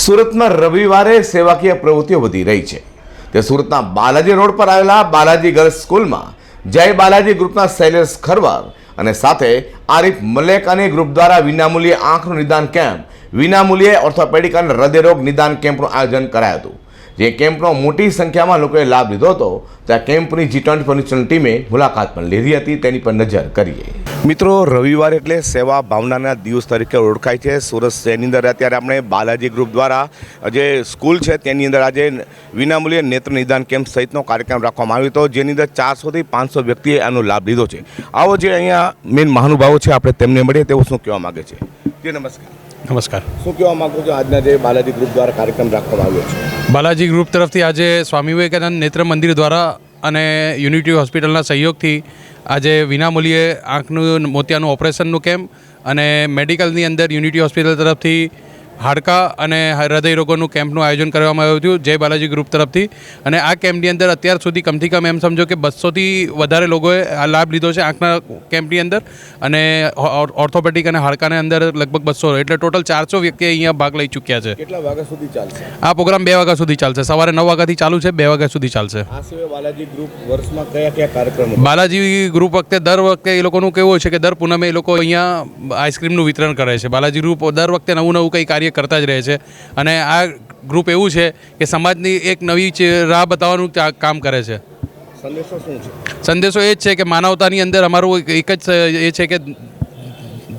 સુરતમાં રવિવારે સેવાકીય પ્રવૃત્તિઓ વધી રહી છે। તે સુરતના બાલાજી રોડ પર આવેલા બાલાજી ગર્લ્સ સ્કૂલમાં જય બાલાજી ગ્રુપના શૈલેષ ખરવાર અને સાથે આરિફ મલેકાની ગ્રુપ દ્વારા વિનામૂલ્યે આંખનું નિદાન કેમ્પ, વિનામૂલ્યે ઓર્થોપેડિક અને હૃદયરોગ નિદાન કેમ્પનું આયોજન કરાયું હતું। જે કેમ્પનો મોટી સંખ્યામાં લોકોએ લાભ લીધો હતો। ત્યાં કેમ્પની G20 ફર્નિચરની ટીમે મુલાકાત પણ લીધી હતી। તેની પર નજર કરીએ। મિત્રો, રવિવાર એટલે સેવા ભાવનાના દિવસ તરીકે ઓળખાય છે સુરત શહેરની અંદર। અત્યારે આપણે બાલાજી ગ્રુપ દ્વારા જે સ્કૂલ છે તેની અંદર આજે વિનામૂલ્યે નેત્ર નિદાન કેમ્પ સહિતનો કાર્યક્રમ રાખવામાં આવ્યો હતો, જેની અંદર 400 થી 500 વ્યક્તિએ આનો લાભ લીધો છે। આવો જે અહીંયા મેન મહાનુભાવો છે, આપણે તેમને મળીએ, તેઓ શું કહેવા માગે છે। જી નમસ્કાર। નમસ્કાર। શું કહેવા માગો છો આજના જે બાલાજી ગ્રુપ દ્વારા કાર્યક્રમ રાખવામાં આવ્યો છે? બાલાજી ગ્રુપ તરફથી આજે સ્વામી વિવેકાનંદ નેત્ર મંદિર દ્વારા અને યુનિટી હોસ્પિટલના સહયોગથી આજે વિનામૂલ્યે આંખનું મોતિયાનું ઓપરેશનનું કેમ્પ અને મેડિકલની અંદર યુનિટી હોસ્પિટલ તરફથી હાડકાં અને હૃદય રોગોનું કેમ્પનું આયોજન કરવામાં આવ્યું હતું જય બાલાજી ગ્રુપ તરફથી। અને આ કેમ્પની અંદર અત્યાર સુધી કમથી કમ એમ સમજો કે 200થી વધારે લોકોએ આ લાભ લીધો છે આંખના કેમ્પની અંદર, અને ઓર્થોપેડિક અને હાડકાની અંદર લગભગ 200, એટલે ટોટલ 400 વ્યક્તિ અહીંયા ભાગ લઈ ચૂક્યા છે। કેટલા વાગ્યા સુધી ચાલશે આ પ્રોગ્રામ? 2 વાગ્યા સુધી ચાલશે। સવારે 9 વાગ્યાથી ચાલુ છે, 2 વાગ્યા સુધી ચાલશે। આ સિવાય બાલાજી ગ્રુપ વર્ષમાં કયા કયા કાર્યક્રમો? બાલાજી ગ્રુપ દર વખતે એ લોકોનું કેવું હોય છે કે દર પૂનમે એ લોકો અહીંયા આઈસ્ક્રીમનું વિતરણ કરે છે। બાલાજી ગ્રુપ દર વખતે નવું કંઈ કાર્ય કરતા જ રહે છે, અને આ ગ્રુપ એવું છે કે સમાજની એક નવી રાહ બતાવવાનું કામ કરે છે। સંદેશો શું છે? સંદેશો એ જ છે કે માનવતાની અંદર અમારું એક જ એ છે કે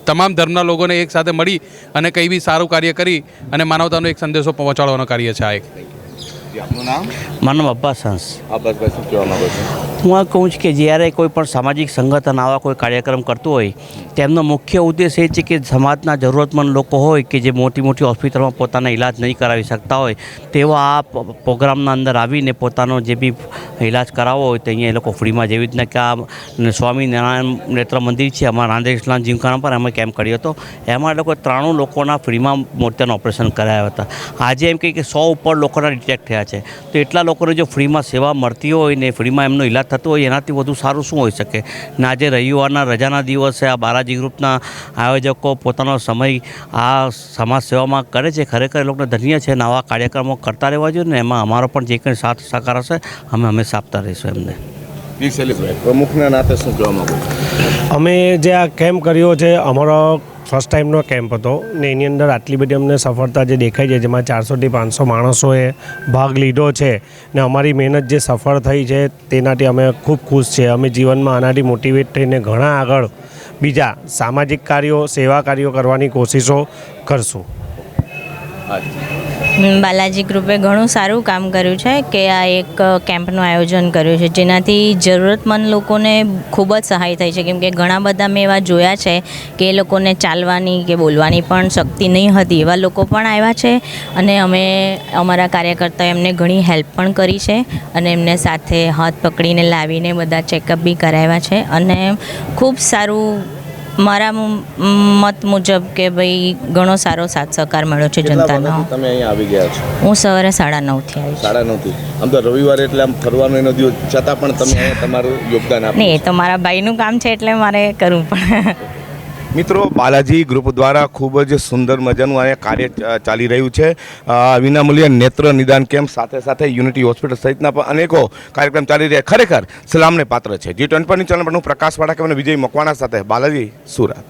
તમામ ધર્મના લોકોને એક સાથે મળી અને કંઈ બી સારું કાર્ય કરી અને માનવતાનો એક સંદેશો પહોંચાડવાનો કાર્ય છે આ એક। આપનું નામ? મારું નામ અબ્બાસ હંસ। અબ્બાસભાઈ, શું કહેવા માંગો છો? હું આ કહું છું કે જ્યારે કોઈ પણ સામાજિક સંગઠન આવા કોઈ કાર્યક્રમ કરતું હોય, તેમનો મુખ્ય ઉદ્દેશ એ છે કે સમાજના જરૂરતમંદ લોકો હોય કે જે મોટી મોટી હોસ્પિટલમાં પોતાના ઈલાજ નહીં કરાવી શકતા હોય, તેવા આ પ્રોગ્રામના અંદર આવીને પોતાનો જે બી ઈલાજ કરાવવો હોય તો અહીંયા એ લોકો ફ્રીમાં, જેવી રીતના કે આ સ્વામિનારાયણ નેત્ર મંદિર છે અમારા રાંધે ઇસ્લામ જીમખાના પર અમે કેમ્પ કર્યો હતો, એમાં એ લોકો 93 લોકોના ફ્રીમાં મોતિયાનું ઓપરેશન કરાયા હતા। આજે એમ કહે કે 100 ઉપર લોકોના ડિટેક્ટ થયા છે, તો એટલા લોકોને જો ફ્રીમાં સેવા મળતી હોય ને ફ્રીમાં એમનો ઈલાજ થતો હોય, એનાથી વધુ સારું શું હોઈ શકે। ને આજે રવિવારના રજાના દિવસે આ બાલાજી ગ્રુપના આયોજકો પોતાનો સમય આ સમાજ સેવામાં કરે છે। ખરેખર એ લોકોને ધન્ય છે, નવા કાર્યક્રમો કરતા રહેવા જોઈએ ને એમાં અમારો પણ જે કંઈ સાથ સહકાર હશે અમે હંમેશા આપતા રહીશું એમને। પ્રમુખના નાતે શું કહેવા માંગો છો? અમે જે આ કેમ્પ કર્યો છે, અમારો ફર્સ્ટ ટાઈમનો કેમ્પ હતો ને એની અંદર આટલી બધી અમને સફળતા જે દેખાય છે, જેમાં 400 થી 500 માણસોએ ભાગ લીધો છે ને અમારી મહેનત જે સફળ થઈ છે તેનાથી અમે ખૂબ ખુશ છે। અમે જીવનમાં આનાથી મોટિવેટ થઈને ઘણા આગળ બીજા સામાજિક કાર્યો, સેવા કાર્યો કરવાની કોશિશો કરશું। બાલાજી ગ્રુપે ઘણું સારું કામ કર્યું છે કે આ એક કેમ્પનું આયોજન કર્યું છે, જેનાથી જરૂરતમંદ લોકોને ખૂબ જ સહાય થઈ છે। કેમ કે ઘણા બધા મેં એવા જોયા છે કે એ લોકોને ચાલવાની કે બોલવાની પણ શક્તિ નહીં હતી, એવા લોકો પણ આવ્યા છે, અને અમે અમારા કાર્યકર્તાઓ એમને ઘણી હેલ્પ પણ કરી છે, અને એમને સાથે હાથ પકડીને લાવીને બધા ચેકઅપ બી કરાવ્યા છે, અને ખૂબ સારું મારા મત મુજબ કે ભાઈ ઘણો સારો સાથ સહકાર મળ્યો છે જનતાનો। તમે અહીંયા આવી ગયા છો? હું સવારે 9:30 આવી છું। 9:30 આમ તો રવિવારે એટલે આમ ફરવાનો એનો દિવસ, છતાં પણ તમે અહીંયા તમારું યોગદાન આપ્યું? નહીં, એ તો મારા ભાઈનું કામ છે એટલે મારે કરવું પણ। મિત્રો, બાલાજી ગ્રુપ દ્વારા ખૂબ જ સુંદર મજાનું અહીંયા કાર્ય ચાલી રહ્યું છે। વિનામૂલ્યે નેત્ર નિદાન કેમ્પ, સાથે સાથે યુનિટી હોસ્પિટલ સહિતના પણ અનેકો કાર્યક્રમ ચાલી રહ્યા, ખરેખર સલામને પાત્ર છે। G20 ચેનલ પર હું પ્રકાશ વાળા કે વિજય મકવાણા સાથે બાલાજી, સુરત।